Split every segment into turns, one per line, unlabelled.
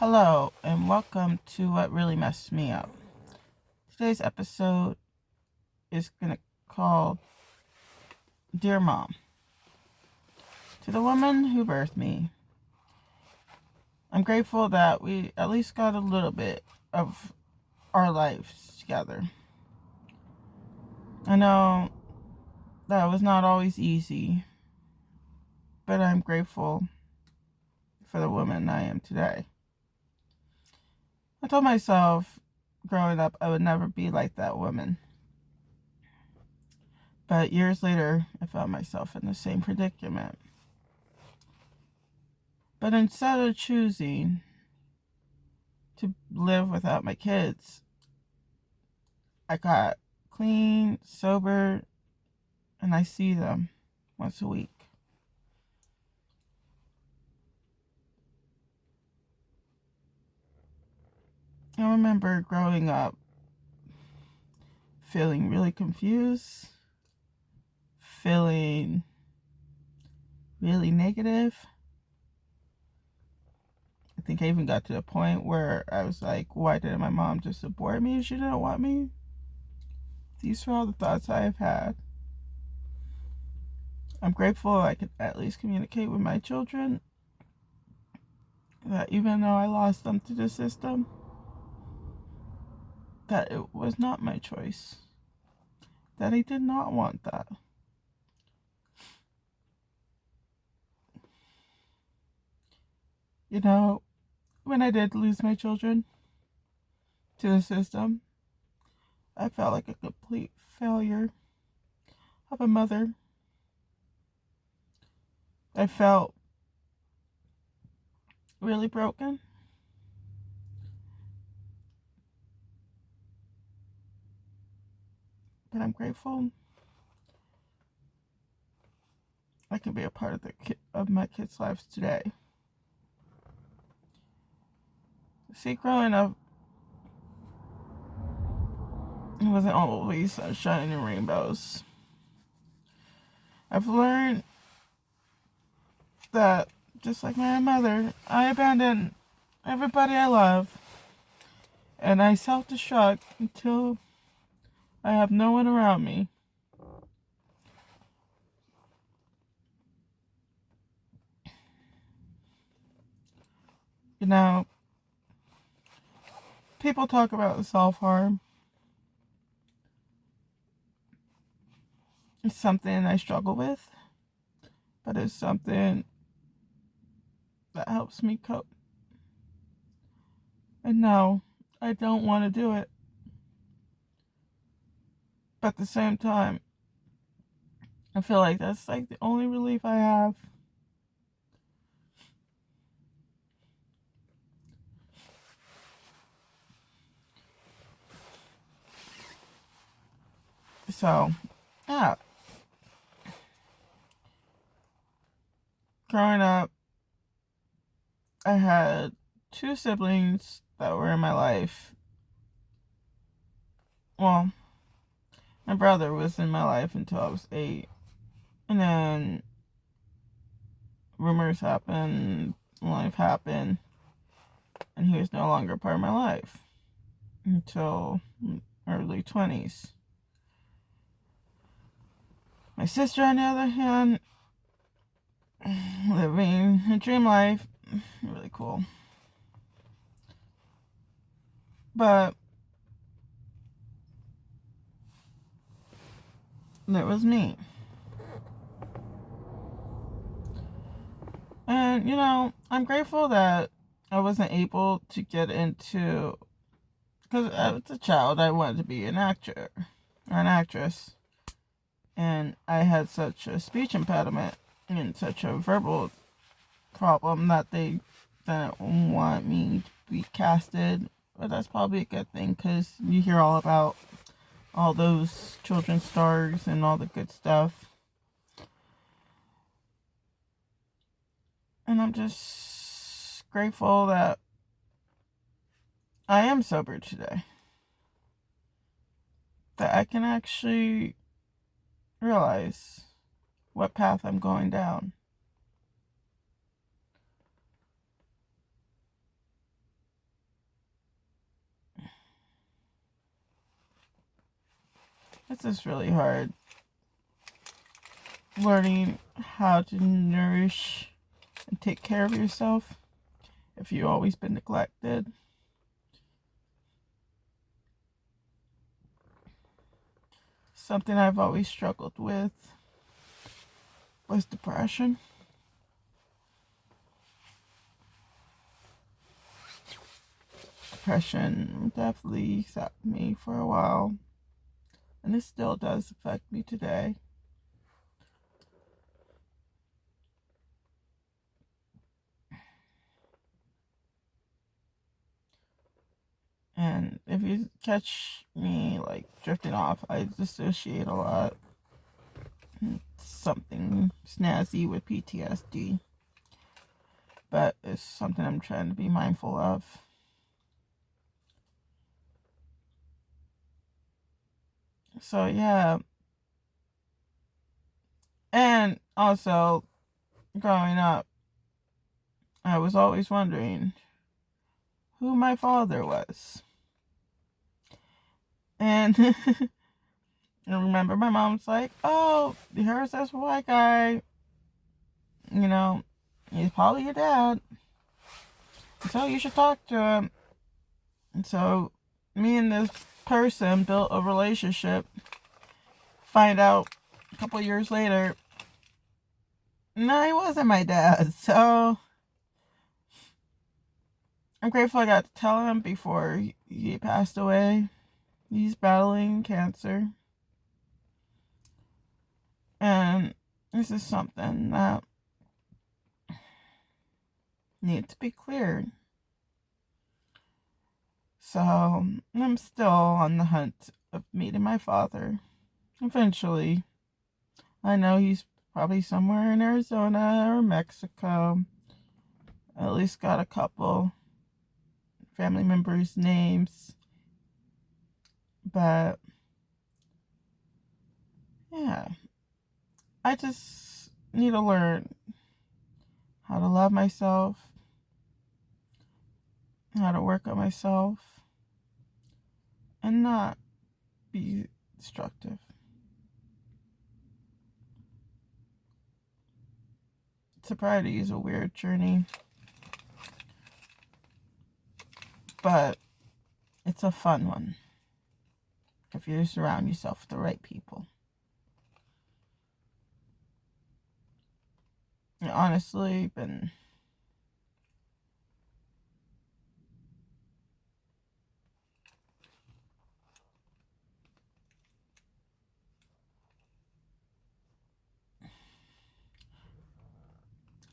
Hello, and welcome to What Really Messed Me Up. Today's episode is going to call Dear Mom. To the woman who birthed me, I'm grateful that we at least got a little bit of our lives together. I know that was not always easy, but I'm grateful for the woman I am today. I told myself growing up I would never be like that woman. But years later, I found myself in the same predicament. But instead of choosing to live without my kids, I got clean, sober, and I see them once a week. I remember growing up feeling really confused, feeling really negative. I think I even got to the point where I was like, why didn't my mom just abort me if she didn't want me? These are all the thoughts I have had. I'm grateful I could at least communicate with my children that even though I lost them to the system, that it was not my choice. That I did not want that. You know, when I did lose my children to the system, I felt like a complete failure of a mother. I felt really broken. But I'm grateful I can be a part of my kids' lives today. See, growing up, it wasn't always sunshine and rainbows. I've learned that, just like my mother, I abandon everybody I love, and I self-destruct until I have no one around me. You know, people talk about self-harm. It's something I struggle with, but it's something that helps me cope. And no, I don't want to do it. But at the same time, I feel like that's like the only relief I have. So, yeah. Growing up, I had two siblings that were in my life. Well, my brother was in my life until I was 8. And then rumors happened, life happened, and he was no longer part of my life until early 20s. My sister, on the other hand, living a dream life, really cool. But there was me. And, I'm grateful that I wasn't able to get into, because as a child, I wanted to be an actor or an actress. And I had such a speech impediment and such a verbal problem that they didn't want me to be casted. But that's probably a good thing, because you hear all about all those children's stars and all the good stuff. And I'm just grateful that I am sober today. That I can actually realize what path I'm going down. It's just really hard learning how to nourish and take care of yourself if you've always been neglected. Something I've always struggled with was depression. Depression definitely sat with me for a while, and it still does affect me today. And if you catch me like drifting off, I dissociate a lot. It's something snazzy with PTSD, but it's something I'm trying to be mindful of. So yeah, and also growing up, I was always wondering who my father was. And I remember my mom's like, oh, here's this white guy. You know, he's probably your dad. So you should talk to him. And so me and this person built a relationship. Find out a couple years later, no, he wasn't my dad. So I'm grateful I got to tell him before he passed away. He's battling cancer. And this is something that needs to be cleared. So I'm still on the hunt of meeting my father. Eventually. I know he's probably somewhere in Arizona or Mexico. At least got a couple family members' names. But yeah, I just need to learn how to love myself, how to work on myself, and not be destructive. Sobriety is a weird journey, but it's a fun one if you surround yourself with the right people. And honestly, been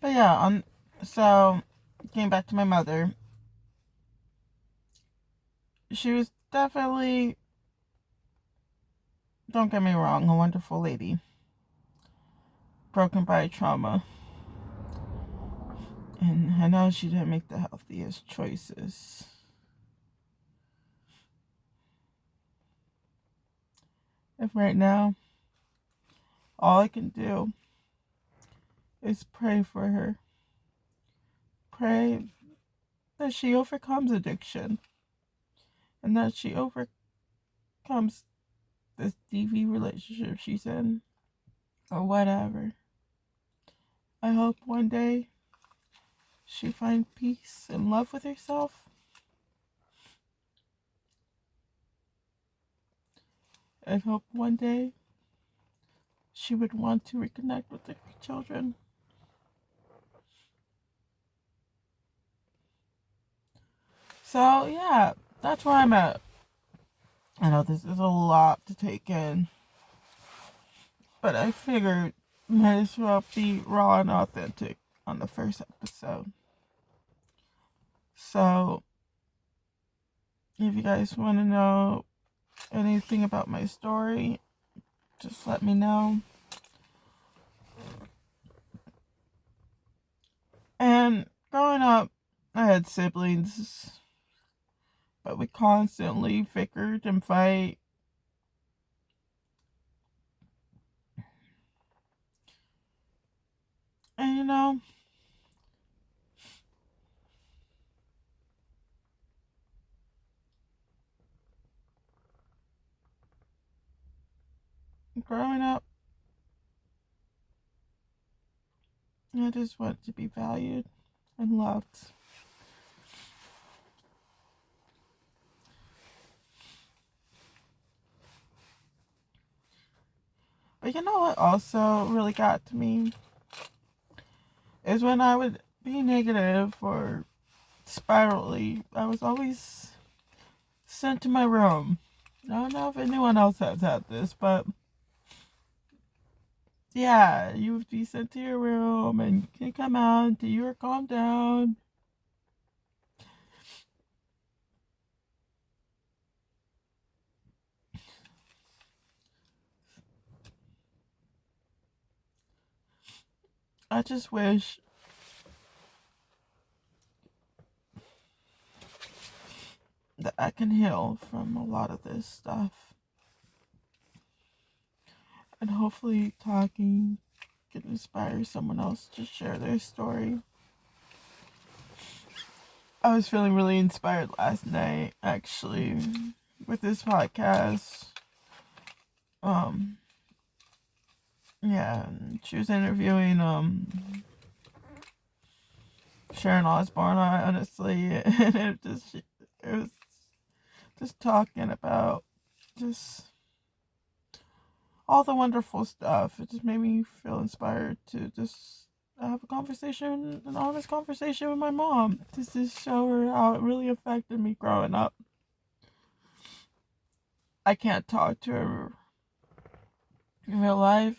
but yeah, so getting back to my mother, she was definitely, don't get me wrong, a wonderful lady, broken by trauma. And I know she didn't make the healthiest choices. If right now, all I can do is pray for her. Pray that she overcomes addiction and that she overcomes this DV relationship she's in or whatever. I hope one day she finds peace and love with herself. I hope one day she would want to reconnect with her children. So yeah, that's where I'm at. I know this is a lot to take in, but I figured might as well be raw and authentic on the first episode. So if you guys want to know anything about my story, just let me know. And growing up, I had siblings, but we constantly bickered and fight. And you know, growing up, I just want to be valued and loved. But you know what also really got to me? Is when I would be negative or spirally, I was always sent to my room. I don't know if anyone else has had this, but yeah, you would be sent to your room and you come out until you were calmed down. I just wish that I can heal from a lot of this stuff. And hopefully talking can inspire someone else to share their story. I was feeling really inspired last night, actually, with this podcast. Um, yeah, she was interviewing Sharon Osbourne, honestly, and it was just talking about just all the wonderful stuff. It just made me feel inspired to just have a conversation, an honest conversation with my mom, just to show her how it really affected me growing up. I can't talk to her in real life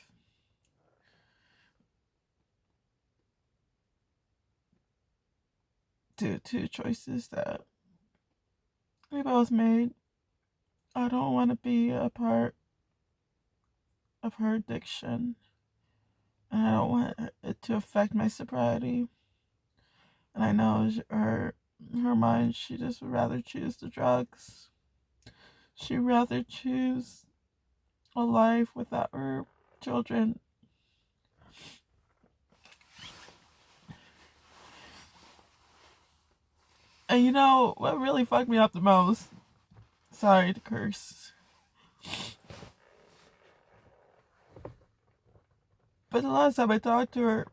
due to choices that we both made. I don't want to be a part of her addiction, and I don't want it to affect my sobriety. And I know her mind, she just would rather choose the drugs. She'd rather choose a life without her children. And you know what really fucked me up the most? Sorry to curse. But the last time I talked to her,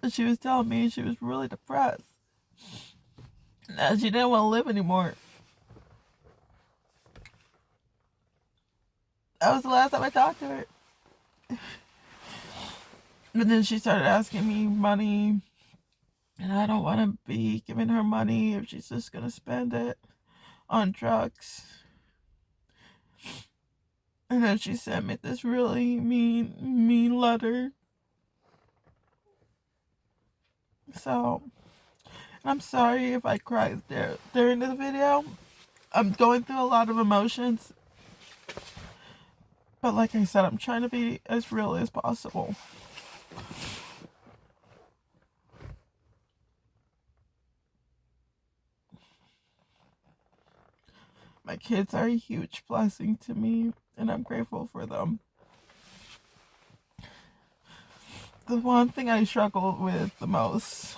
she was telling me she was really depressed. And she didn't want to live anymore. That was the last time I talked to her. But then she started asking me money. And I don't want to be giving her money if she's just going to spend it on drugs. And then she sent me this really mean letter. So, I'm sorry if I cried during this video. I'm going through a lot of emotions. But like I said, I'm trying to be as real as possible. My kids are a huge blessing to me, and I'm grateful for them. The one thing I struggle with the most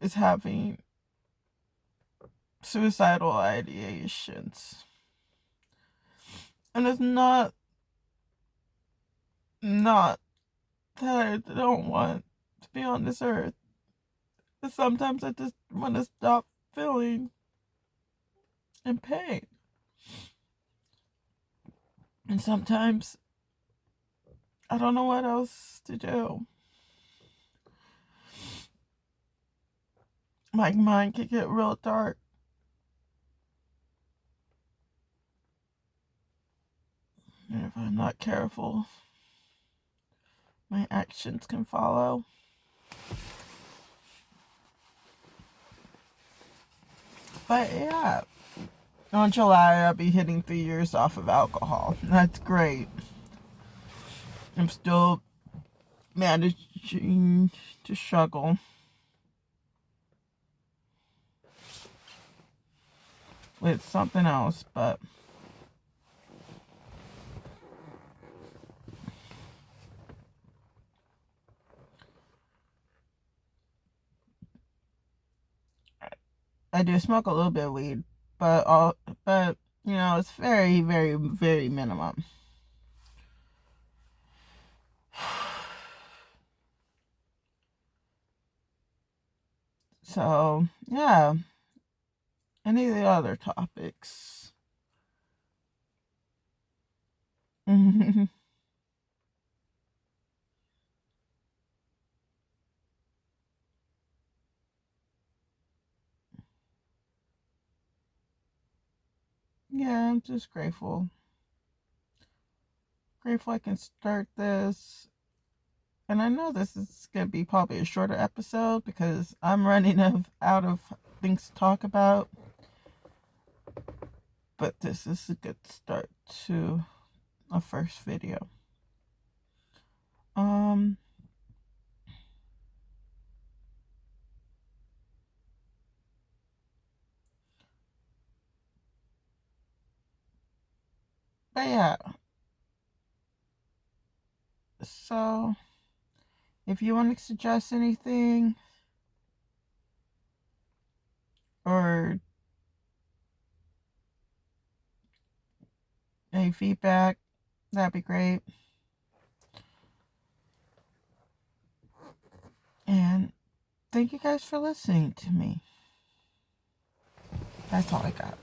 is having suicidal ideations. And it's not that I don't want to be on this earth. But sometimes I just want to stop feeling in pain. And sometimes I don't know what else to do. My mind can get real dark. And if I'm not careful, my actions can follow. But yeah, on July, I'll be hitting 3 years off of alcohol. That's great. I'm still managing to struggle with something else, but I do smoke a little bit of weed. But You know, it's very, very, very minimum. So, yeah. Any of the other topics? Yeah, I'm just grateful. Grateful I can start this. And I know this is going to be probably a shorter episode because I'm running out of things to talk about. But this is a good start to a first video. Um, but yeah, so if you want to suggest anything or any feedback, that'd be great. And thank you guys for listening to me. That's all I got.